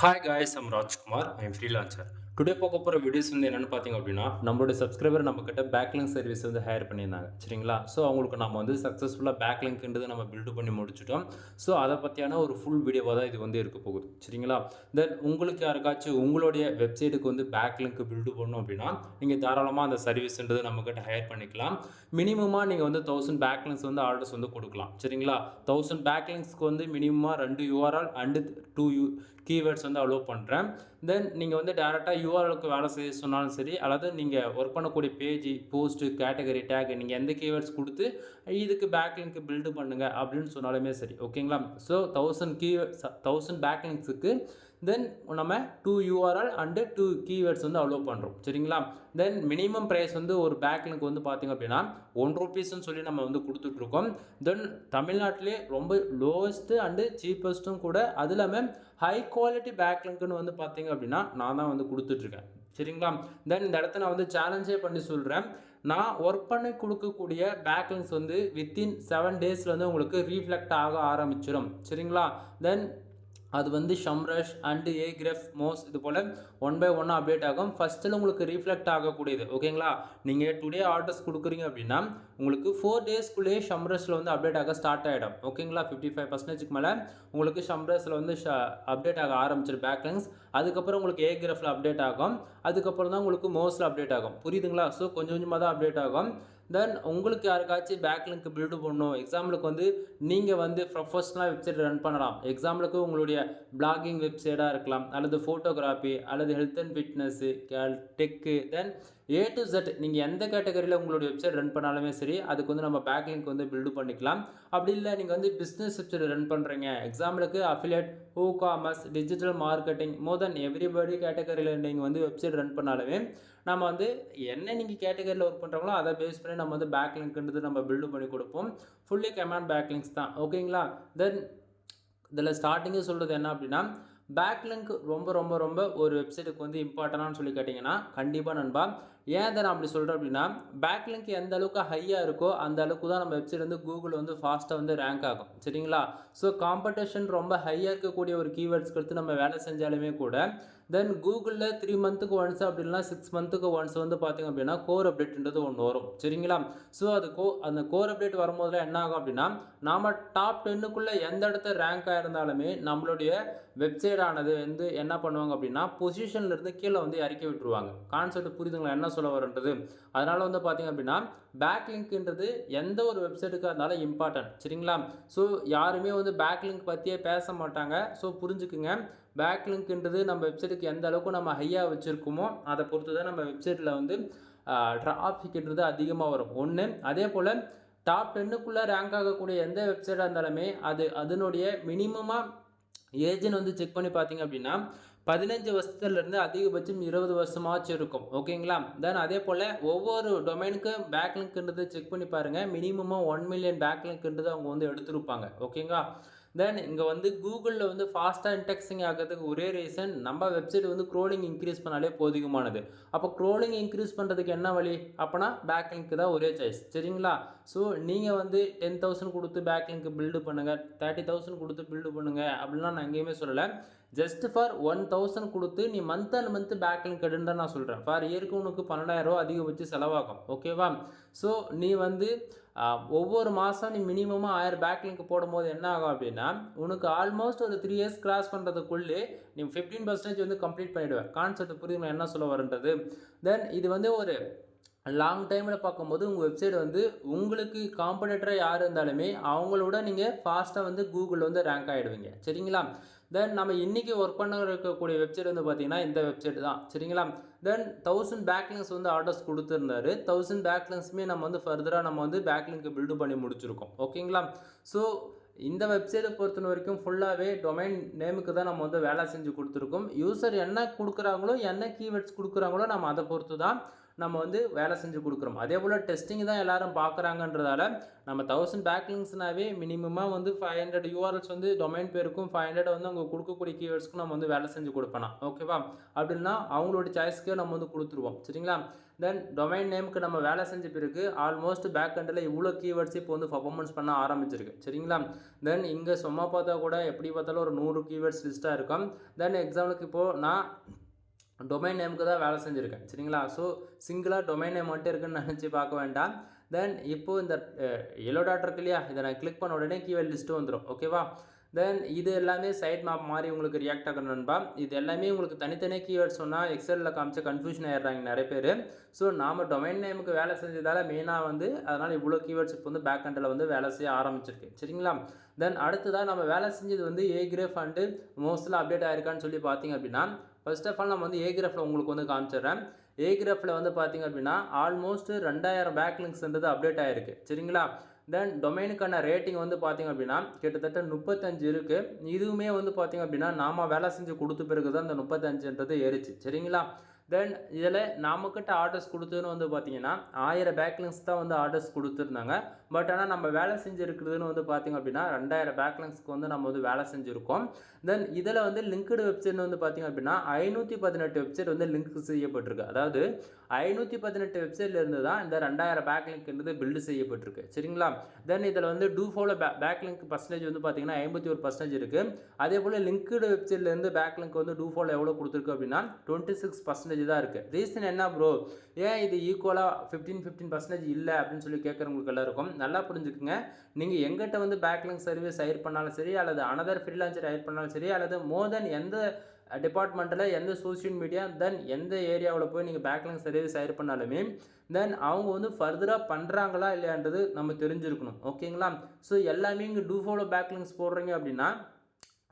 Hi guys, I'm Rajkumar. I am freelancer. Today பார்க்க போகிற videos வந்து என்னென்னு பார்த்தீங்க அப்படின்னா, நம்மளுடைய சப்ஸ்கிரைபர் நம்மக்கிட்ட பேக்லிங்க் சர்வீஸ் வந்து ஹையர் பண்ணியிருந்தாங்க. சரிங்களா? ஸோ அவங்களுக்கு நம்ம வந்து சக்ஸஸ்ஃபுல்லாக பேக்லிங்க்ன்றது நம்ம பில்டு பண்ணி முடிச்சுட்டோம். ஸோ அதை பற்றியான ஒரு ஃபுல் வீடியோவாக தான் இது வந்து இருக்க போகுது. சரிங்களா? தென் உங்களுக்கு யாருக்காச்சும் உங்களுடைய வெப்சைட்டுக்கு வந்து பேக்லிங்க் பில்டு பண்ணணும் அப்படின்னா, நீங்கள் தாராளமாக அந்த சர்வீஸ்ன்றது நம்மக்கிட்ட ஹையர் பண்ணிக்கலாம். மினிமமாக நீங்கள் வந்து 1000 பேக்லிங்க்ஸ் வந்து ஆர்டர்ஸ் வந்து கொடுக்கலாம். சரிங்களா? 1000 பேக்லிங்க்ஸ்க்கு வந்து மினிமமாக 2 URL அண்டு 2 கீவேர்ட்ஸ் வந்து அலோவ் பண்ணுறேன். தென் நீங்கள் வந்து டேரெக்டாக யூஆர்எலுக்கு வேலை செய்ய சொன்னாலும் சரி, அல்லது நீங்கள் ஒர்க் பண்ணக்கூடிய பேஜ், போஸ்ட்டு, கேட்டகரி, டேக் நீங்கள் எந்த கீவேர்ட்ஸ் கொடுத்து இதுக்கு பேக்லிங்க் பில்டு பண்ணுங்க அப்படின்னு சொன்னாலுமே சரி. ஓகேங்களா? ஸோ 1000 பேக்லிங்க்ஸுக்கு தென் நம்ம 2 URL அண்டு 2 கீவேர்ட்ஸ் வந்து அலோவ் பண்ணுறோம். சரிங்களா? தென் மினிமம் ப்ரைஸ் வந்து ஒரு பேக்லிங்க் வந்து பார்த்திங்க அப்படின்னா ₹1 சொல்லி நம்ம வந்து கொடுத்துட்ருக்கோம். தென் தமிழ்நாட்டிலே ரொம்ப லோவஸ்ட்டு அண்டு சீப்பஸ்ட்டும் கூட. அது இல்லாமல் ஹை குவாலிட்டி பேக்லிங்க்னு வந்து பார்த்தீங்க அப்படின்னா நான் தான் வந்து கொடுத்துட்ருக்கேன். சரிங்களா? தென் இந்த இடத்த நான் வந்து சேலஞ்சே பண்ணி சொல்கிறேன். நான் ஒர்க் பண்ணி கொடுக்கக்கூடிய பேக்லிங்க்ஸ் வந்து வித்தின் 7 டேஸில் வந்து உங்களுக்கு ரீஃப்ளெக்ட் ஆக ஆரம்பிச்சிடும். சரிங்களா? தென் அது வந்து ஷம்ரஷ் அண்டு ஏக்ரெஃப் மோஸ் இது போல் ஒன் பை ஒன்னாக அப்டேட் ஆகும். ஃபஸ்ட்டில் உங்களுக்கு ரீஃப்ளெக்ட் ஆகக்கூடியது. ஓகேங்களா? நீங்கள் டுடே ஆர்டர்ஸ் கொடுக்குறீங்க அப்படின்னா உங்களுக்கு 4 டேஸ்க்குள்ளேயே ஷம்ரஷில் வந்து அப்டேட் ஆக ஸ்டார்ட் ஆகிடும். ஓகேங்களா? 55% மேலே உங்களுக்கு ஷம்ரஷில் வந்து அப்டேட் ஆக ஆரம்பிச்சிடும் பேக்லிங்க்ஸ். அதுக்கப்புறம் உங்களுக்கு ஏக்ரெஃபில் அப்டேட் ஆகும். அதுக்கப்புறம் தான் உங்களுக்கு மோஸில் அப்டேட் ஆகும். புரியுதுங்களா? ஸோ கொஞ்சம் கொஞ்சமாக தான் அப்டேட் ஆகும். தென் உங்களுக்கு யாருக்காச்சும் பேக்லிங்க் பில்டு பண்ணணும். எக்ஸாம்பிளுக்கு வந்து நீங்கள் வந்து ப்ரொஃபஷனலாக வெப்சைட் ரன் பண்ணலாம். எக்ஸாம்பிளுக்கு உங்களுடைய பிளாகிங் வெப்சைட்டாக இருக்கலாம், அல்லது ஃபோட்டோகிராஃபி, அல்லது health and fitness, tech, then A to Z நீங்கள் எந்த கேட்டகரியில் உங்களுடைய வெப்சைட் ரன் பண்ணாலுமே சரி, அதுக்கு வந்து நம்ம பேக்லிங்க் வந்து பில்டு பண்ணிக்கலாம். அப்படி இல்லை நீங்கள் வந்து பிஸ்னஸ் வெப்சைட் ரன் பண்ணுறீங்க, எக்ஸாம்பிளுக்கு அஃபிலியேட், காமர்ஸ், டிஜிட்டல் மார்க்கெட்டிங், மோர் தென் எவ்ரிபடி கேட்டகரியில் நீங்கள் வந்து வெப்சைட் ரன் பண்ணாலுமே நம்ம வந்து என்ன நீங்கள் கேட்டகரியில் ஒர்க் பண்ணுறாங்களோ அதை பேஸ் பண்ணி நம்ம வந்து பேக்லிங்க்ன்றது நம்ம பில்டு பண்ணி கொடுப்போம். ஃபுல்லி கமாண்ட் பேக்லிங்க்ஸ் தான். ஓகேங்களா? தென் இதில் ஸ்டார்டிங்கே சொல்கிறது என்ன அப்படின்னா, பேக்லிங்க் ரொம்ப ரொம்ப ரொம்ப ஒரு வெப்சைட்டுக்கு வந்து இம்பார்ட்டனானு சொல்லி கேட்டிங்கன்னா கண்டிப்பாக நண்பா. ஏன் அதை நான் அப்படி சொல்கிறேன் அப்படின்னா, பேக்லிங்க் எந்த அளவுக்கு ஹையாக இருக்கோ அந்த அளவுக்கு தான் நம்ம வெப்சைட் வந்து கூகுள் வந்து ஃபாஸ்ட்டாக வந்து ரேங்க் ஆகும். சரிங்களா? ஸோ காம்படிஷன் ரொம்ப ஹையாக இருக்கக்கூடிய ஒரு கீவேர்ட்ஸ்க்கு எடுத்து நம்ம வேலை செஞ்சாலுமே கூட தென் கூகுளில் 3 மந்த்துக்கு ஒன்ஸ் அப்படி இல்லைனா 6 மந்த்துக்கு ஒன்ஸ் வந்து பார்த்திங்க அப்படின்னா கோர் அப்டேட்ன்றது ஒன்று வரும். சரிங்களா? ஸோ அது அந்த கோர் அப்டேட் வரும்போதில் என்ன ஆகும் அப்படின்னா, நாம் டாப் 10க்குள்ளே எந்த இடத்த ரேங்க் ஆகிருந்தாலுமே நம்மளுடைய வெப்சைட் ஆனது வந்து என்ன பண்ணுவாங்க அப்படின்னா பொசிஷன்லேருந்து கீழே வந்து இறக்கி விட்டுருவாங்க. கான்செப்ட் புரியுதுங்களா என்ன சொல்ல வரன்றது? அதனால் வந்து பார்த்திங்க அப்படின்னா பேக்லிங்க்ன்றது எந்த ஒரு வெப்சைட்டுக்காக இருந்தாலும் இம்பார்ட்டன்ட். சரிங்களா? ஸோ யாருமே வந்து பேக்லிங்க் பற்றியே பேச மாட்டாங்க. ஸோ புரிஞ்சுக்குங்க, பேக்லிங்க்ன்றது நம்ம வெப்சைட்டுக்கு எந்த அளவுக்கு நம்ம ஹையாக வச்சுருக்கோமோ அதை பொறுத்து தான் நம்ம வெப்சைட்டில் வந்து டிராஃபிக்ன்றது அதிகமாக வரும். ஒன்று, அதே போல் டாப் 10க்குள்ளே ரேங்க் ஆகக்கூடிய எந்த வெப்சைட்டாக இருந்தாலுமே அதனுடைய மினிமமாக ஏஜ்னு வந்து செக் பண்ணி பார்த்தீங்க அப்படின்னா 15 வருஷத்துலேருந்து அதிகபட்சம் 20 வருஷமாச்சும் இருக்கும். ஓகேங்களா? தென் அதே போல் ஒவ்வொரு டொமைனுக்கு பேக்லிங்க்ன்றது செக் பண்ணி பாருங்கள். மினிமமாக 1 மில்லியன் பேக்லிங்க்ன்றது அவங்க வந்து எடுத்திருப்பாங்க. ஓகேங்களா? தென் இங்கே வந்து கூகுளில் வந்து ஃபாஸ்ட்டாக இன்டெக்ஸிங் ஆகிறதுக்கு ஒரே ரீசன் நம்ம வெப்சைட் வந்து க்ரோலிங் இன்க்ரீஸ் பண்ணாலே போதுமானது. அப்போ க்ரோலிங் இன்க்ரீஸ் பண்ணுறதுக்கு என்ன வழி? அப்போனா பேக்லிங்க் தான் ஒரே சாய்ஸ். சரிங்களா? ஸோ நீங்கள் வந்து 10,000 கொடுத்து பேக்லிங்க் பில்டு பண்ணுங்கள், 30,000 கொடுத்து பில்டு பண்ணுங்கள் அப்படின்லாம் நான் எங்கேயுமே சொல்லலை. ஜஸ்ட் ஃபார் 1000 கொடுத்து நீ மந்த் அண்ட் மந்த் பேக்லிங்க் எடுன்னு தான் நான் சொல்கிறேன். ஃபார் இயருக்கு உனக்கு 12,000 அதிகபட்சம் செலவாகும். ஓகேவா? ஸோ நீ வந்து ஒவ்வொரு மாதம் நீ மினிமமாக 1000 பேக்லிங்க் போடும்போது என்ன ஆகும் அப்படின்னா உனக்கு ஆல்மோஸ்ட் ஒரு 3 இயர்ஸ் கிராஸ் பண்ணுறதுக்குள்ளே நீ 15% வந்து கம்ப்ளீட் பண்ணிவிடுவேன். கான்செப்ட் புரியுதுங்களா என்ன சொல்ல வரன்றது? தென் இது வந்து ஒரு லாங் டைமில் பார்க்கும்போது உங்கள் வெப்சைட் வந்து உங்களுக்கு காம்படிட்டராக யார் இருந்தாலுமே அவங்களோட நீங்கள் ஃபாஸ்ட்டாக வந்து கூகுளில் வந்து ரேங்க் ஆகிடுவீங்க. சரிங்களா? தென் நம்ம இன்றைக்கி ஒர்க் பண்ண இருக்கக்கூடிய வெப்சைட் வந்து பார்த்திங்கன்னா இந்த வெப்சைட் தான். சரிங்களா? தென் 1000 பேக்லிங்க்ஸ் வந்து ஆர்டர்ஸ் கொடுத்துருந்தாரு. 1000 பேக்லிங்க்ஸுமே நம்ம வந்து ஃபர்தராக நம்ம வந்து பேக்லிங்க் பில்டு பண்ணி முடிச்சிருக்கோம். ஓகேங்களா? ஸோ இந்த வெப்சைட்டை பொறுத்த வரைக்கும் ஃபுல்லாகவே டொமைன் நேமுக்கு தான் நம்ம வந்து வேலை செஞ்சு கொடுத்துருக்கோம். யூசர் என்ன கொடுக்குறாங்களோ என்ன கீவேர்ட்ஸ் கொடுக்குறாங்களோ நம்ம அதை பொறுத்து தான் நம்ம வந்து வேலை செஞ்சு கொடுக்குறோம். அதே போல் டெஸ்டிங் தான் எல்லாரும் பார்க்குறாங்கன்றதால நம்ம 1000 பேக்லிங்ஸ்னாவே மினிமமாக வந்து 500 யூஆர்எல்ஸ் வந்து டொமைன் பேருக்கும் 500 வந்து அவங்க கொடுக்கக்கூடிய கீவேர்ட்ஸ்க்கும் நம்ம வந்து வேலை செஞ்சு கொடுப்பேன். ஓகேவா? அப்படின்னா அவங்களோட சாய்ஸ்க்கே நம்ம வந்து கொடுத்துருவோம். சரிங்களா? தென் டொமைன் நேமுக்கு நம்ம வேலை செஞ்ச பிறகு ஆல்மோஸ்ட் பேக் எண்டில் இவ்வளோ கீவேர்ட்ஸ் இப்போ வந்து பர்ஃபார்மன்ஸ் பண்ண ஆரம்பிச்சிருக்கு. சரிங்களா? தென் இங்கே சும்மா பார்த்தா கூட எப்படி பார்த்தாலும் ஒரு 100 கீவேர்ட்ஸ் லிஸ்ட்டாக இருக்கும். தென் எக்ஸாம்பிளுக்கு இப்போது நான் டொமைன் நேமுக்கு தான் வேலை செஞ்சுருக்கேன். சரிங்களா? ஸோ சிங்கிளாக டொமைன் நேம் மட்டும் இருக்குன்னு நினச்சி பார்க்க வேண்டாம். தென் இப்போது இந்த எல்லோ டாட் இருக்கு இல்லையா, இதை நான் கிளிக் பண்ண உடனே கீவேர்ட் லிஸ்ட்டு வந்துடும். ஓகேவா? தென் இது எல்லாமே சைட் மேப் மாதிரி உங்களுக்கு ரியாக்ட் ஆகணும் நண்பா. இது எல்லாமே உங்களுக்கு தனித்தனியாக கீவேர்ட் சொன்னால் எக்ஸலில் காமிச்ச கன்ஃபியூஷன் ஆகிடுறாங்க நிறைய பேர். ஸோ நாம் டொமைன் நேமுக்கு வேலை செஞ்சதால் மெயினாக வந்து அதனால் இவ்வளோ கீவேர்ட்ஸ் இப்போ வந்து பேக் எண்டில் வந்து வேலை செய்ய ஆரம்பிச்சிருக்கு. சரிங்களா? தென் அடுத்ததாக நம்ம வேலை செஞ்சது வந்து ஏ கிராஃப் அண்டு மோஸ்ட்டில் அப்டேட் ஆகிருக்கான்னு சொல்லி பார்த்தீங்க அப்படின்னா, ஃபர்ஸ்ட் ஆஃப் ஆல் நம்ம வந்து ஏ கிராஃபில் உங்களுக்கு வந்து காமிச்சிடுறேன். ஏ கிராஃபில் வந்து பார்த்திங்க அப்படின்னா ஆல்மோஸ்ட் 2000 பேக்லிங்ஸ்ன்றது அப்டேட் ஆகிருக்கு. சரிங்களா? தென் டொமைனுக்கான ரேட்டிங் வந்து பார்த்திங்க அப்படின்னா கிட்டத்தட்ட 35 இருக்குது. இதுவுமே வந்து பார்த்திங்க அப்படின்னா நாம் வேலை செஞ்சு கொடுத்த பிறகு தான் இந்த 35ன்றது ஏறிச்சு. சரிங்களா? தென் இதில் நம்மக்கிட்ட ஆர்டர்ஸ் கொடுத்ததுன்னு வந்து பார்த்திங்கன்னா 1000 பேக்லிங்ஸ் தான் வந்து ஆர்டர்ஸ் கொடுத்துருந்தாங்க. பட் ஆனால் நம்ம வேலை செஞ்சுருக்கிறதுன்னு வந்து பார்த்திங்க அப்படின்னா 2000 பேக்லிங்ஸ்க்கு வந்து நம்ம வந்து வேலை செஞ்சுருக்கோம். தென் இதில் வந்து லிங்க்டு வெப்சைட் வந்து பார்த்திங்க அப்படின்னா 518 வெப்சைட் வந்து லிங்க் செய்யப்பட்டிருக்கு. அதாவது 518 வெப்சைட்லேருந்து தான் இந்த 2000 பேக்லிங்க்ன்றது பில்டு செய்யப்பட்டிருக்கு. சரிங்களா? தென் இதில் வந்து டூ ஃபாலோ பேக்லிங்க் பர்சன்டேஜ் வந்து பார்த்திங்கன்னா 51% இருக்குது. அதே போல் லிங்க்டு வெப்சைட்லேருந்து பேக்லிங்க் வந்து டூ ஃபாலோ எவ்வளோ கொடுத்துருக்கு அப்படின்னா 26% தான் இருக்குது. ரீசன் என்ன ப்ரோ, ஏன் இது ஈக்குவலாக 15% இல்லை அப்படின்னு சொல்லி கேட்குறவங்களுக்கு எல்லாருக்கும் நல்லா புரிஞ்சுக்குங்க. நீங்கள் எங்கிட்ட வந்து பேக்லிங்க் சர்வீஸ் ஹையர் பண்ணாலும் சரி, அல்லது அனதர் ஃப்ரீலான்சர் ஹையர் பண்ணாலும் சரி, அல்லது மோர் தென் எந்த டிபார்ட்மெண்ட்டில் எந்த சோஷியல் மீடியா தென் எந்த ஏரியாவில் போய் நீங்கள் பேக்லிங்க் சர்வீஸ் ஹையர் பண்ணாலுமே தென் அவங்க வந்து ஃபர்தராக பண்ணுறாங்களா இல்லையான்றது நம்ம தெரிஞ்சிருக்கணும். ஓகேங்களா? ஸோ எல்லாமே இங்கே டூ ஃபாலோ பேக்லிங்ஸ் போடுறீங்க அப்படின்னா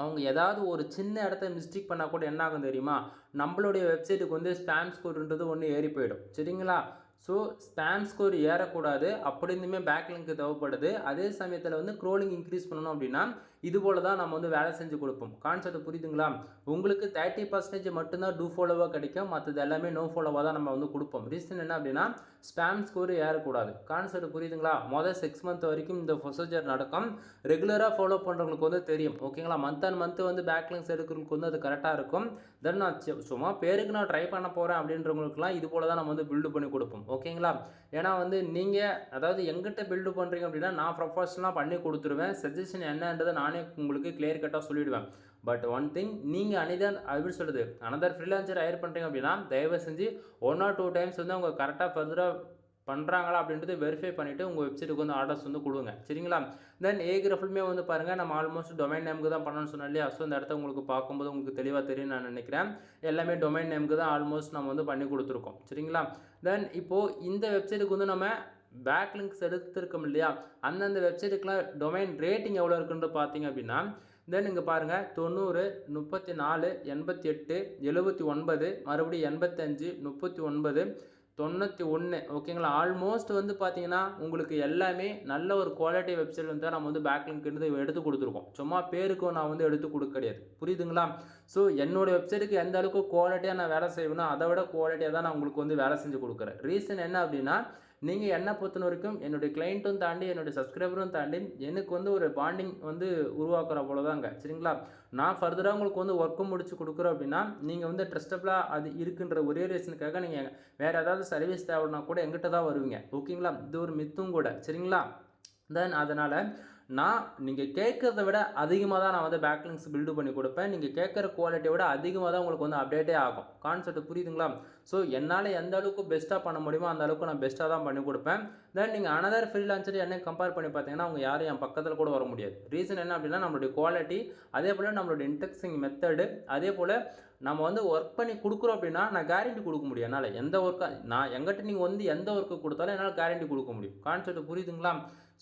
அவங்க ஏதாவது ஒரு சின்ன இடத்த மிஸ்டேக் பண்ணால் கூட என்ன ஆகும் தெரியுமா, நம்மளுடைய வெப்சைட்டுக்கு வந்து ஸ்பேம் ஸ்கோர்ன்றது ஒன்று ஏறி போயிடும். சரிங்களா? ஸோ ஸ்பேம் ஸ்கோர் ஏறக்கூடாது. அப்படி இருந்துமே பேக்லிங்க் தேவைப்படுது. அதே சமயத்தில் வந்து க்ரோலிங் இன்க்ரீஸ் பண்ணணும் அப்படின்னா இது போல் தான் நம்ம வந்து வேலை செஞ்சு கொடுப்போம். கான்செப்ட் புரியுதுங்களா? உங்களுக்கு 30% மட்டும்தான் டூ ஃபாலோவாக கிடைக்கும். மற்றது எல்லாமே நோ ஃபாலோவாக தான் நம்ம வந்து கொடுப்போம். ரீசன் என்ன அப்படின்னா ஸ்பேம் ஸ்கோர் ஏறக்கூடாது. கான்செப்ட் புரியுதுங்களா? மொதல் 6 மந்த் வரைக்கும் இந்த ப்ரொசீஜர் நடக்கும். ரெகுலராக ஃபாலோ பண்ணுறவங்களுக்கு வந்து தெரியும். ஓகேங்களா? மந்த் அண்ட் மந்த் வந்து பேக்லிங்ஸ் எடுக்கிறவங்களுக்கு வந்து அது கரெக்டாக இருக்கும். தென் நான் சும்மா பேருக்கு நான் ட்ரை பண்ண போகிறேன் அப்படின்றவங்களுக்குலாம் இது போல் தான் நம்ம வந்து பில்டு பண்ணி கொடுப்போம். ஓகேங்களா? ஏன்னா வந்து நீங்கள் அதாவது எங்கிட்ட பில்டு பண்ணுறீங்க அப்படின்னா நான் ப்ரொஃபஷனலாக பண்ணி கொடுத்துருவேன். சஜஷன் என்னன்றதை நானே உங்களுக்கு கிளியர் கட்டாக சொல்லிவிடுவேன். பட் ஒன் திங், நீங்கள் எப்படி சொல்கிறது, அனதர் ஃப்ரீலான்சர் ஹையர் பண்ணுறீங்க அப்படின்னா தயவு செஞ்சு 1 or 2 டைம்ஸ் வந்து அவங்க கரெக்டாக ஃபர்தராக பண்ணுறாங்களா அப்படின்றது வெரிஃபை பண்ணிவிட்டு உங்கள் வெப்சைட்டுக்கு வந்து ஆர்டர்ஸ் வந்து கொடுங்க. சரிங்களா? தென் ஏ கிராஃபிலுமே வந்து பாருங்கள், நம்ம ஆல்மோஸ்ட் டொமைன் நேமுக்கு தான் பண்ணணும்னு சொன்னோம் இல்லையா? ஸோ இந்த இடத்த உங்களுக்கு பார்க்கும்போது உங்களுக்கு தெளிவாக தெரியும் நான் நினைக்கிறேன். எல்லாமே டொமைன் நேமுக்கு தான் ஆல்மோஸ்ட் நம்ம வந்து பண்ணி கொடுத்துருக்கோம். சரிங்களா? தென் இப்போது இந்த வெப்சைட்டுக்கு வந்து நம்ம பேக்லிங்க்ஸ் எடுத்துருக்கோம் இல்லையா, அந்தந்த வெப்சைட்டுக்குலாம் டொமைன் ரேட்டிங் எவ்வளோ இருக்குன்னு பார்த்தீங்க அப்படின்னா தென் இங்கே பாருங்கள் 90, 34, 88, 79, மறுபடியும் 85, 39, 91. ஓகேங்களா? ஆல்மோஸ்ட் வந்து பார்த்தீங்கன்னா உங்களுக்கு எல்லாமே நல்ல ஒரு குவாலிட்டி வெப்சைட் வந்து தான் நம்ம வந்து பேக்லிங்க் எடுத்து கொடுத்துருக்கோம். சும்மா பேருக்கும் நான் வந்து எடுத்து கொடுக்க கிடையாது. புரியுதுங்களா? ஸோ என்னோடய வெப்சைட்டுக்கு எந்த அளவுக்கு குவாலிட்டியாக நான் வேலை செய்வேனோ அதை விட குவாலிட்டியாக தான் நான் உங்களுக்கு வந்து வேலை செஞ்சு கொடுக்குறேன். ரீசன் என்ன அப்படின்னா நீங்கள் என்னை பொறுத்த வரைக்கும் என்னுடைய கிளைண்ட்டும் தாண்டி என்னுடைய சப்ஸ்கிரைபரும் தாண்டி எனக்கு வந்து ஒரு பாண்டிங் வந்து உருவாக்குற போல தாங்க. சரிங்களா? நான் ஃபர்தராக உங்களுக்கு வந்து ஒர்க்கு முடிச்சு கொடுக்குறோம் அப்படின்னா நீங்கள் வந்து ட்ரஸ்டபுளாக அது இருக்குன்ற ஒரே ரீசனுக்காக நீங்கள் வேறு ஏதாவது சர்வீஸ் தேவைன்னா கூட எங்கிட்ட தான் வருவீங்க. ஓகேங்களா? இது ஒரு மித்தும் கூட. சரிங்களா? தென் அதனால் நான் நீங்கள் கேட்குறத விட அதிகமாக தான் நான் வந்து பேக்லிங்க்ஸ் பில்டு பண்ணி கொடுப்பேன். நீங்கள் கேட்குற குவாலிட்டியை விட அதிகமாக தான் உங்களுக்கு வந்து அப்டேட்டே ஆகும். கான்செப்ட் புரியுதுங்களா? ஸோ என்னால் எந்த அளவுக்கு பெஸ்ட்டாக பண்ண முடியுமோ அந்த அளவுக்கு நான் பெஸ்ட்டாக தான் பண்ணி கொடுப்பேன். தென் நீங்கள் அனதர் ஃப்ரீலான்சர் என்ன கம்பேர் பண்ணி பார்த்தீங்கன்னா அவங்க யாரும் என் பக்கத்தில் கூட வர முடியாது. ரீசன் என்ன அப்படின்னா நம்மளுடைய குவாலிட்டி, அதே போல் நம்மளுடைய இன்டெக்ஸிங் மெத்தடு, அதே போல் நம்ம வந்து ஒர்க் பண்ணி கொடுக்குறோம் அப்படின்னா நான் கேரண்டி கொடுக்க முடியும். என்னால் எந்த ஒர்க்காக நான் எங்கிட்ட நீங்கள் வந்து எந்த ஒர்க்கு கொடுத்தாலும் என்னால் கேரண்டி கொடுக்க முடியும். கான்செப்ட் புரியுதுங்களா?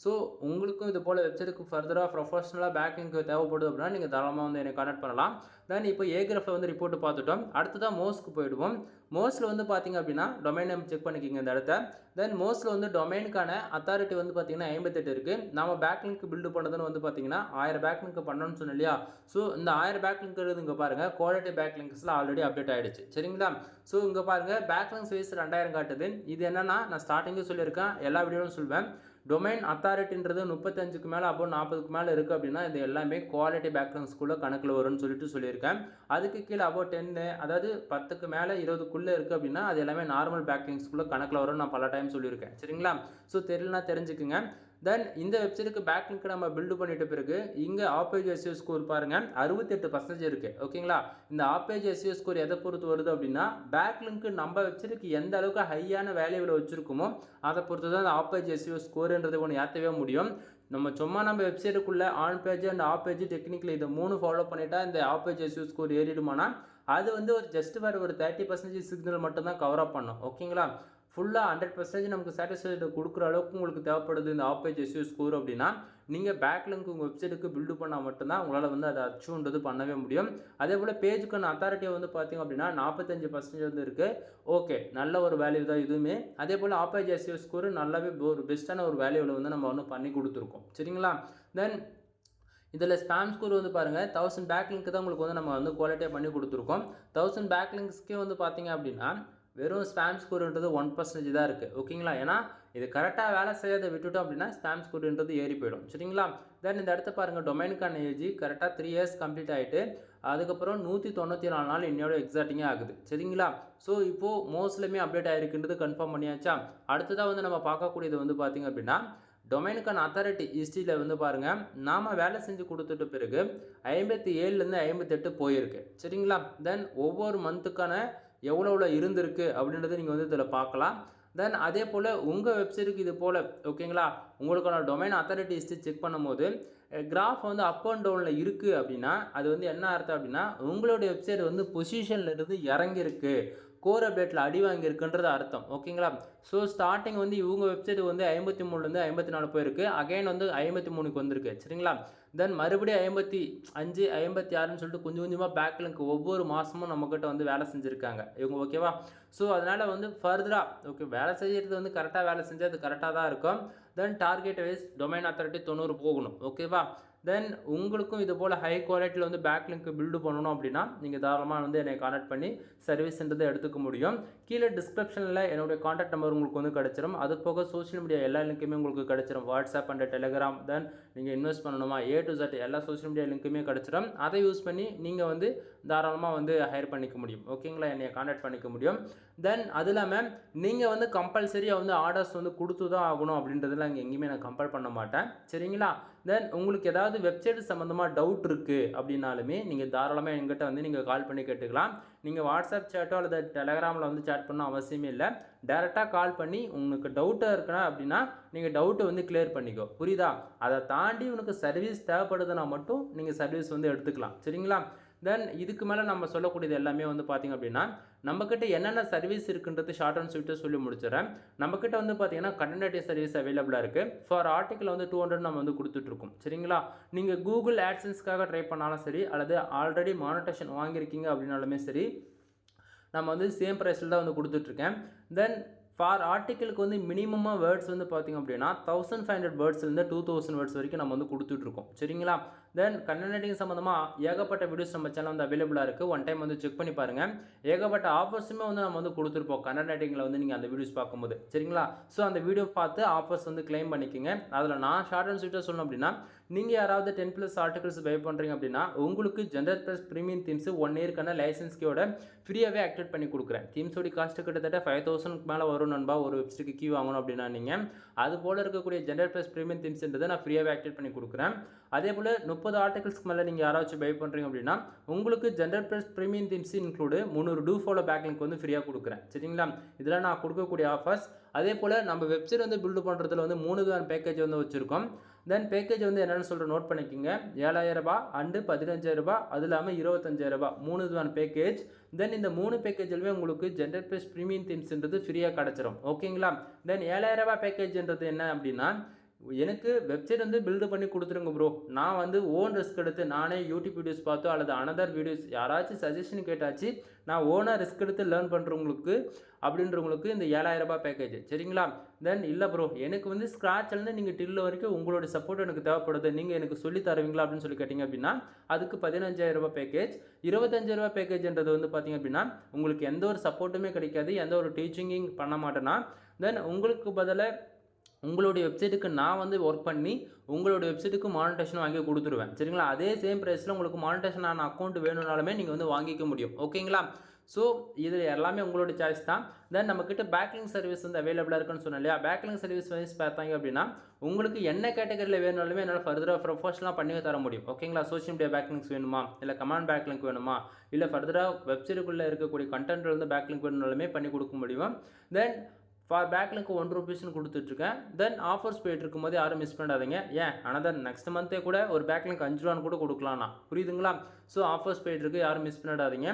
ஸோ உங்களுக்கும் இது போல் வெப்சைட்டுக்கு ஃபர்தராக ப்ரொஃபஷனலாக பேக்லிங்க் தேவைப்படுது அப்படின்னா நீங்கள் தாராளமாக வந்து என்னை கான்டாக்ட் பண்ணலாம். தென் இப்போ ஏகிராஃபில் வந்து ரிப்போர்ட் பார்த்துட்டோம். அடுத்ததாக மோஸ்க்கு போயிடுவோம். மோஸ்ட்டில் வந்து பார்த்திங்க அப்படின்னா டொமைன் நேம் செக் பண்ணிக்கிங்க இந்த இடத்த. தென் மோஸ்ட்டில் வந்து டொமைனுக்கான அத்தாரிட்டி வந்து பார்த்திங்கன்னா 58 இருக்குது. நம்ம பேக்லிங்க் பில்டு பண்ணுறதுன்னு வந்து பார்த்திங்கன்னா 1000 பேக்லிங்க் பண்ணணும்னு சொன்னோம் இல்லையா? ஸோ இந்த 1000 பேக்லிங்க்கிறது இங்கே பாருங்கள் குவாலிட்டி பேக்லிங்க்ஸில் ஆல்ரெடி அப்டேட் ஆகிடுச்சு. சரிங்களா? ஸோ இங்கே பாருங்கள் பேக்லிங்க்ஸ் வைஸ் 2000 காட்டுது. இது என்னென்னா நான் ஸ்டார்டிங்கே சொல்லியிருக்கேன், எல்லா வீடியோவும் சொல்வேன். டொமைன் அத்தாரிட்டின்றது 35க்கு மேலே அப்போ 40க்கு மேலே இருக்குது அப்படின்னா இது எல்லாமே குவாலிட்டி பேக்லிங்ஸ்குள்ளே கணக்கில் வரும்னு சொல்லியிருக்கேன். அதுக்கு கீழே அப்போ 10 அதாவது 10க்கு மேலே 20க்குள்ளே இருக்குது அப்படின்னா அது எல்லாமே நார்மல் பேக்லிங்ஸ்குள்ளே கணக்கில் வரும்னு நான் பல டைம் சொல்லியிருக்கேன். சரிங்களா? ஸோ தெரியலனா தெரிஞ்சுக்குங்க. தென் இந்த வெப்சைட்டுக்கு பேக்லிங்க் நம்ம பில்டு பண்ணிட்ட பிறகு இங்கே ஆப்பேஜ் எஸ்இஓ ஸ்கோர் பாருங்கள் 68% இருக்குது. ஓகேங்களா? இந்த ஆப்பேஜ் எஸ்இஓ ஸ்கோர் எதை பொறுத்து வருது அப்படின்னா பேக்லிங்க் நம்ம வெப்சைட்டுக்கு எந்த அளவுக்கு ஹையான வேல்யூவில் வச்சுருக்குமோ அதை பொறுத்து தான் அந்த ஆப்பேஜ் எஸ்இஓ ஸ்கோர்ன்றது ஒன்று ஏற்றவே முடியும். நம்ம வெப்சைட்டுக்குள்ளே on page and off page technically இதை 3 ஃபாலோ பண்ணிட்டா இந்த ஆப்பேஜ் எஸ்இஓ ஸ்கோர் ஏறிடுமானா அது வந்து ஒரு ஜஸ்ட் ஒரு 30% சிக்னல் மட்டும் தான் கவர் அப் பண்ணும். ஓகேங்களா? ஃபுல்லாக 100% நமக்கு சாட்டிஸ்ஃபைடு கொடுக்குற அளவுக்கு உங்களுக்கு தேவைப்படுது இந்த ஆப்பேஜ் எஸ்இஓ ஸ்கோர் அப்படின்னா நீங்கள் பேக்லிங்க் உங்கள் வெப்சைட்டுக்கு பில்டு பண்ணால் மட்டும்தான் உங்களால் வந்து அதை அச்சீவ்ன்றது பண்ணவே முடியும். அதே போல் பேஜுக்கான அத்தாரிட்டியை வந்து பார்த்திங்க அப்படின்னா 45% வந்து இருக்குது. ஓகே, நல்ல ஒரு வேல்யூ தான் இதுவுமே. அதே போல் ஆப்பேஜ் எஸ்இஓ ஸ்கோர் நல்லாவே ஒரு பெஸ்ட்டான ஒரு வேல்யூவில் வந்து நம்ம ஒன்று பண்ணி கொடுத்துருக்கோம். சரிங்களா? தென் இதில் ஸ்பாம் ஸ்கோர் வந்து பாருங்கள் 1000 பேக்லிங்க் தான் உங்களுக்கு வந்து நம்ம வந்து குவாலிட்டியாக பண்ணி கொடுத்துருக்கோம். 1000 பேக்லிங்ஸ்க்கே வந்து பார்த்திங்க அப்படின்னா வெறும் ஸ்பாம் ஸ்கோர்ன்றது 1% தான் இருக்குது. ஓகேங்களா? ஏன்னா இது கரெக்டாக வேலை செய்யாத விட்டுட்டோம் அப்படின்னா ஸ்பாம் ஸ்கோர்ன்றது ஏறி போயிடும். சரிங்களா? தென் இந்த இடத்த பாருங்கள் டொமைனுக்கான ஏஜ் கரெக்டாக 3 இயர்ஸ் கம்ப்ளீட் ஆகிட்டு அதுக்கப்புறம் 194 நாள் இன்னோட எக்ஸாக்டிங்காக ஆகுது. சரிங்களா? ஸோ இப்போது மோஸ்ட்லேயுமே அப்டேட் ஆகிருக்குன்றது கன்ஃபார்ம் பண்ணியாச்சா? அடுத்ததாக வந்து நம்ம பார்க்கக்கூடியது வந்து பார்த்திங்க அப்படின்னா டொமைனுக்கான அத்தாரிட்டி ஹிஸ்ட்ரியில் வந்து பாருங்கள் நாம் வேலை செஞ்சு கொடுத்துட்ட பிறகு 57லேருந்து 58 போயிருக்கு. சரிங்களா? தென் ஒவ்வொரு மந்த்துக்கான எவ்வளோ இருந்திருக்கு அப்படின்றத நீங்கள் வந்து இதில் பார்க்கலாம். தென் அதே போல் உங்கள் வெப்சைட்டுக்கு இது போல் ஓகேங்களா உங்களுக்கான டொமைன் அத்தாரிட்டி ஹிஸ்ட்ரி செக் பண்ணும்போது கிராஃப் வந்து அப் அண்ட் டவுனில் இருக்குது அப்படின்னா அது வந்து என்ன அர்த்தம் அப்படின்னா உங்களுடைய வெப்சைட் வந்து பொசிஷன்லேருந்து இறங்கியிருக்கு, கோர் அப்டேட்டில் அடி வாங்கியிருக்குன்றது அர்த்தம். ஓகேங்களா? ஸோ ஸ்டார்டிங் வந்து இவங்க வெப்சைட் வந்து 53லேருந்து 54 போயிருக்கு, அகைன் வந்து 53க்கு வந்திருக்கு. சரிங்களா? தென் மறுபடியும் 55 56ன்னு சொல்லிட்டு கொஞ்சம் கொஞ்சமாக பேக்லிங்க் ஒவ்வொரு மாதமும் நம்மக்கிட்ட வந்து வேலை செஞ்சுருக்காங்க இவங்க. ஓகேவா? ஸோ அதனால் வந்து ஃபர்தராக ஓகே வேலை செய்கிறது வந்து கரெக்டாக வேலை செஞ்சால் அது கரெக்டாக தான் இருக்கும். தென் டார்கெட் வைஸ் டொமைன் அத்தாரிட்டி 90 போகணும். ஓகேவா? தென் உங்களுக்கும் இது போல் ஹை குவாலிட்டியில் வந்து பேக்லிங்க் பில்டு பண்ணணும் அப்படின்னா நீங்கள் தாராளமாக வந்து என்னை கான்டாக்ட் பண்ணி சர்வீஸ்ன்றதை எடுத்துக்க முடியும். கீழே டிஸ்கிரிப்ஷனில் என்னுடைய கான்டாக்ட் நம்பர் உங்களுக்கு வந்து கிடச்சிரும். அது போக சோஷியல் மீடியா எல்லா லிங்க்குமே உங்களுக்கு கிடச்சிரும். WhatsApp and Telegram. தென் நீங்கள் இன்வெஸ்ட் பண்ணணுமா A to Z எல்லா சோஷியல் மீடியா லிங்க்குமே கிடச்சிரும். அதை யூஸ் பண்ணி நீங்கள் வந்து தாராளமாக வந்து ஹையர் பண்ணிக்க முடியும். ஓகேங்களா? என்னை கான்டாக்ட் பண்ணிக்க முடியும். தென் அது இல்லாமல் நீங்கள் வந்து கம்பல்சரியாக வந்து ஆர்டர்ஸ் வந்து கொடுத்து தான் ஆகணும் அப்படின்றதுல இங்கே எங்கேயுமே நான் கம்பல் பண்ண மாட்டேன். சரிங்களா? தென் உங்களுக்கு ஏதாவது வெப்சைட் சம்மந்தமாக டவுட் இருக்குது அப்படின்னாலுமே நீங்கள் தாராளமாக எங்கிட்ட வந்து நீங்கள் கால் பண்ணி கேட்டுக்கலாம். நீங்கள் வாட்ஸ்அப் சேட்டோ அல்லது டெலகிராமில் வந்து சேட் பண்ண அவசியமே இல்லை. டேரெக்டாக கால் பண்ணி உங்களுக்கு டவுட்டாக இருக்குன்னா அப்படின்னா நீங்கள் டவுட்டை வந்து கிளியர் பண்ணிக்கோ. புரியுதா? அதை தாண்டி உனக்கு சர்வீஸ் தேவைப்படுதுன்னா மட்டும் நீங்கள் சர்வீஸ் வந்து எடுத்துக்கலாம். சரிங்களா? தென் இதுக்கு மேலே நம்ம சொல்லக்கூடியது எல்லாமே வந்து பார்த்திங்க அப்படின்னா நம்மக்கிட்ட என்னென்ன சர்வீஸ் இருக்குன்றது ஷார்ட் அண்ட் ஸ்வீட்டாக சொல்லி முடிச்சிடறேன். நம்மக்கிட்ட வந்து பார்த்திங்கன்னா கண்டென்ட் ரைட்டிங் சர்வீஸ் அவைலபிளாக இருக்குது. ஃபார் ஆர்டிக்கல் வந்து 200 நம்ம வந்து கொடுத்துட்ருக்கோம். சரிங்களா? நீங்கள் கூகுள் ஆட்சன்ஸ்க்காக ட்ரை பண்ணாலும் சரி அல்லது ஆல்ரெடி மானிட்டேஷன் வாங்கியிருக்கீங்க அப்படின்னாலுமே சரி நம்ம வந்து சேம் ப்ரைஸில் தான் வந்து கொடுத்துட்ருக்கேன். தென் ஃபார் ஆர்டிக்கலுக்கு வந்து மினிமமாக வேர்ட்ஸ் வந்து பார்த்திங்க அப்படின்னா 1500 வேர்ட்ஸ்லேருந்து 2000 வேர்ட்ஸ் வரைக்கும் நம்ம வந்து கொடுத்துட்ருக்கோம். சரிங்களா? தென் கண்டென்ட் ரைட்டிங் சம்மந்தமாக ஏகப்பட்ட வீடியோஸ் நம்ம சேனல் வந்து அவைலபிளாக இருக்குது. ஒன் டைம் வந்து செக் பண்ணி பாருங்கள். ஏகப்பட்ட ஆஃபர்ஸுமே வந்து நம்ம வந்து கொடுத்துருப்போம் கண்டென்ட் ரைட்டிங்கில் வந்து நீங்கள் அந்த வீடியோஸ் பார்க்கும்போது. சரிங்களா? ஸோ அந்த வீடியோ பார்த்து ஆஃபர்ஸ் வந்து கிளைம் பண்ணிக்கோங்க. அதில் நான் ஷார்ட் அண்ட் ஸ்வீட்டாக சொல்லணும் அப்படின்னா நீங்கள் யாராவது 10+ ஆர்டிகல்ஸ் பை பண்ணுறீங்க அப்படின்னா உங்களுக்கு ஜென்ரல் ப்ளஸ் ப்ரீமியம் தீம்ஸ் 1 இயர்க்கான லைசன்ஸ் கீயோட ஃப்ரீயாகவே ஆக்டிவேட் பண்ணி கொடுக்குறேன். தீம்ஸோட காஸ்ட்டு கிட்டத்தட்ட 5000க்கு மேலே வரும் நண்பா ஒரு வெப்சைட்டுக்கு கீ வாங்கணும் அப்படின்னா நீங்கள் அது போல் இருக்கக்கூடிய ஜென்ரல் ப்ளஸ் ப்ரீமியம் தீம்ஸ்ன்றதை நான் ஃப்ரீயாகவே ஆக்டிவேட் பண்ணி கொடுக்குறேன். அதே போல் 30 ஆர்டிகல்ஸ்க்கு மேலே நீங்கள் யாராச்சும் பை பண்ணுறீங்க அப்படின்னா உங்களுக்கு general plus premium themes include 300 do follow backlink வந்து ஃப்ரீயாக கொடுக்குறேன். சரிங்களா? இதெல்லாம் நான் கொடுக்கக்கூடிய ஆஃபர்ஸ். அதே போல் நம்ம வெப்சைட் வந்து பில்டு பண்ணுறதுல வந்து 3 விதமான பேக்கேஜ் வந்து வச்சுருக்கோம். தென் பேக்கேஜ் வந்து என்னென்னு சொல்கிற நோட் பண்ணிக்கோங்க. 7000 ரூபாய் அண்டு 15000 ரூபாய், அது இல்லாமல் 25000 ரூபாய் 3 விதமான பேக்கேஜ். தென் இந்த 3 பேக்கேஜ்லுமே உங்களுக்கு ஜென்ரல் ப்ளஸ் ப்ரீமியம் தீம்ஸ்ன்றது ஃப்ரீயாக கிடச்சிரும். ஓகேங்களா? தென் 7000 ரூபாய் பேக்கேஜ்ன்றது என்ன அப்படின்னா எனக்கு வெப்சைட் வந்து பில்டு பண்ணி கொடுத்துருங்க ப்ரோ. நான் வந்து ஓன் ரிஸ்க் எடுத்து நானே யூடியூப் வீடியோஸ் பார்த்தோ அல்லது அனதர் வீடியோஸ் யாராச்சும் சஜஷன் கேட்டாச்சு நான் ஓனாக ரிஸ்க் எடுத்து லேர்ன் பண்ணுறவங்களுக்கு அப்படின்றவங்களுக்கு இந்த ரூ. 7,000 பேக்கேஜ் சரிங்களா. தென் இல்லை ப்ரோ எனக்கு வந்து ஸ்க்ராட்ச்லேருந்து நீங்கள் டில் வரைக்கும் உங்களோட சப்போர்ட் எனக்கு தேவைப்படுது, நீங்கள் எனக்கு சொல்லி தருவீங்களா அப்படின்னு சொல்லி கேட்டிங்க அப்படின்னா அதுக்கு ரூ. 15,000 பேக்கேஜ். ரூ. 25,000 பேக்கேஜ்ன்றது வந்து பார்த்திங்க அப்படின்னா உங்களுக்கு எந்த ஒரு சப்போர்ட்டுமே கிடைக்காது, எந்த ஒரு டீச்சிங்கிங் பண்ண மாட்டேன்னா. தென் உங்களுக்கு பதிலாக உங்களுடைய வெப்சைட்டுக்கு நான் வந்து ஒர்க் பண்ணி உங்களுடைய வெப்சைட்டுக்கு மானிட்டேஷன் வாங்கி கொடுத்துருவேன் சரிங்களா. அதே சேம் ப்ரைஸில் உங்களுக்கு மானிட்டேஷன் ஆன அக்கௌண்ட் வேணும்னாலுமே நீங்கள் வந்து வாங்கிக்க முடியும் ஓகேங்களா. ஸோ இது எல்லாமே உங்களோட சாய்ஸ் தான். தென் நம்மக்கிட்ட பேக்லிங் சர்வீஸ் வந்து அவைலபிளாக இருக்குன்னு சொன்னேன் இல்லையா. பேக்லிங் சர்வீஸ் வைஸ் பார்த்தாங்க அப்படின்னா உங்களுக்கு என்ன கேட்டகரியில் வேணுனாலுமே என்னால் ஃபர்தராக ப்ரொஃபஷனலாக பண்ணி தர முடியும் ஓகேங்களா. சோஷியல் மீடியா பேக்லிங்ஸ் வேணுமா, இல்லை கமாண்ட் பேக்லிங்க் வேணுமா, இல்லை ஃபர்தராக வெப்சைட்டுக்குள்ளே இருக்கக்கூடிய கண்டென்ட் வந்து பேக்லிங்க் வேணுனாலுமே பண்ணி கொடுக்க முடியும். தென் ஃபார் பேக்லிங்க்கு ₹1 கொடுத்துட்ருக்கேன். தென் ஆஃபர்ஸ் போயிட்டு இருக்கும்போது யாரும் மிஸ் பண்ணாதீங்க. ஏன் அனதர் நெக்ஸ்ட் மந்த்தே கூட ஒரு பேக்லிங்க் ₹5 கூட கொடுக்கலாம்ண்ணா, புரியுதுங்களா. ஸோ ஆஃபர்ஸ் போயிட்டுருக்கு, யாரும் மிஸ் பண்ணிடாதீங்க.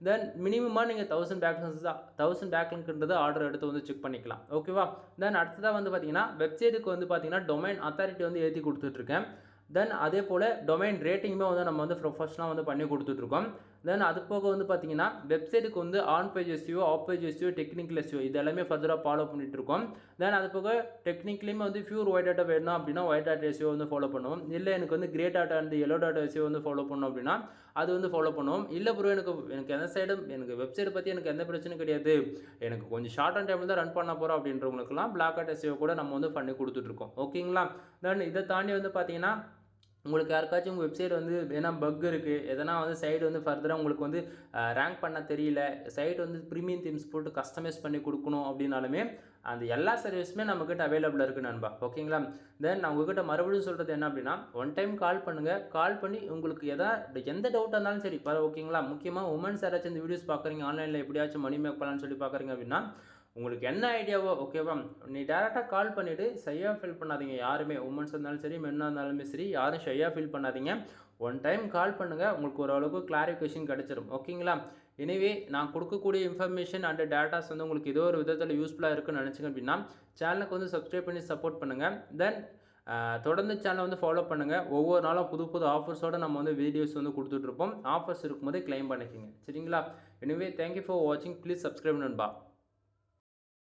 தென் மினிமமாக நீங்கள் 1000 பேக்லிங்ஸ் தான் 1000 பேக்லிங்க்ன்றது ஆர்டர் எடுத்து வந்து செக் பண்ணிக்கலாம் ஓகேவா. தென் அடுத்ததாக வந்து பார்த்தீங்கன்னா வெப்சைட்டுக்கு வந்து பார்த்தீங்கன்னா டொமைன் அத்தாரிட்டி வந்து ஏற்றி கொடுத்துட்ருக்கேன். தென் அதே போல் டொமைன் ரேட்டிங்குமே வந்து நம்ம வந்து ப்ரொஃபஷனலாக வந்து பண்ணி கொடுத்துட்ருக்கோம். தென் அது போக வந்து பார்த்தீங்கன்னா வெப்சைட்டுக்கு வந்து on page SEO, off page SEO, technical SEO இது எல்லாமே ஃபர்தராக ஃபாலோ பண்ணிகிட்ருக்கோம். தென் அது போக டெக்னிக்கலையுமே வந்து பியூர் ஒயிட் டேட்டா வேணும் அப்படின்னா ஒயிட் டேட்டா எஸ்இஓ வந்து ஃபாலோ பண்ணுவோம். இல்லை எனக்கு வந்து grey data and yellow data SEO வந்து ஃபாலோ பண்ணோம் அப்படின்னா அது வந்து ஃபாலோ பண்ணுவோம். இல்லை ப்ரோ எனக்கு எந்த சைடும் எனக்கு வெப்சைட் பற்றி எனக்கு எந்த பிரச்சனையும் கிடையாது, எனக்கு கொஞ்சம் ஷார்ட் அண்ட் டைமில் தான் ரன் பண்ண போகிறோம் அப்படின்றவங்களுக்குலாம் பிளாக் அவுட் எஸ்இஓ கூட நம்ம வந்து பண்ணி கொடுத்துட்ருக்கோம் ஓகேங்களா. தென் இதை தாண்டி வந்து பார்த்தீங்கன்னா உங்களுக்கு யாருக்காச்சும் உங்கள் வெப்சைட் வந்து எதனா பக் இருக்குது, எதனா வந்து சைடு வந்து ஃபர்தராக உங்களுக்கு வந்து ரேங்க் பண்ண தெரியல, சைட் வந்து ப்ரீமியம் தீம்ஸ் போட்டு கஸ்டமைஸ் பண்ணி கொடுக்கணும் அப்படின்னாலுமே அந்த எல்லா சர்வீஸுமே நம்மக்கிட்ட அவைலபிளாக இருக்குது நண்பா ஓகேங்களா. தென் நான் உங்கள்கிட்ட மறுபடியும் சொல்கிறது என்ன அப்படின்னா ஒன் டைம் கால் பண்ணுங்கள். கால் பண்ணி உங்களுக்கு எந்த டவுட்டாக இருந்தாலும் சரி ஓகேங்களா. முக்கியமாக உமன்ஸ் யாராச்சும் இந்த வீடியோஸ் பார்க்குறீங்க, ஆன்லைனில் எப்படியாச்சும் மணி மேக் பண்ணலான்னு சொல்லி பார்க்குறீங்க அப்படின்னா உங்களுக்கு என்ன ஐடியாவோ ஓகேவா நீ டேரெக்டாக கால் பண்ணிவிட்டு ஷையாக ஃபீல் பண்ணாதீங்க. யாருமே உமன்ஸ் இருந்தாலும் சரி மென்னாக இருந்தாலுமே சரி யாரும் ஷையாக ஃபீல் பண்ணாதீங்க. ஒன் டைம் கால் பண்ணுங்கள், உங்களுக்கு ஓரளவுக்கு கிளாரிஃபிகேஷன் கிடச்சிரும் ஓகேங்களா. எனவே நான் கொடுக்கக்கூடிய இன்ஃபர்மேஷன் அண்ட் டேட்டாஸ் வந்து உங்களுக்கு ஏதோ ஒரு விதத்தில் யூஸ்ஃபுல்லாக இருக்குன்னு நினச்சிங்க அப்படின்னா சேனலுக்கு வந்து சப்ஸ்கிரைப் பண்ணி சப்போர்ட் பண்ணுங்கள். தென் தொடர்ந்து சேனலை வந்து ஃபாலோ பண்ணுங்கள். ஒவ்வொரு நாளும் புது புது ஆஃபர்ஸோடு நம்ம வந்து வீடியோஸ் வந்து கொடுத்துட்ருப்போம். ஆஃபர்ஸ் இருக்கும்போது கிளைம் பண்ணிக்கோங்க சரிங்களா. எனவே தேங்க்யூ ஃபார் வாட்சிங். ப்ளீஸ் சப்ஸ்கிரைப் நண்பா.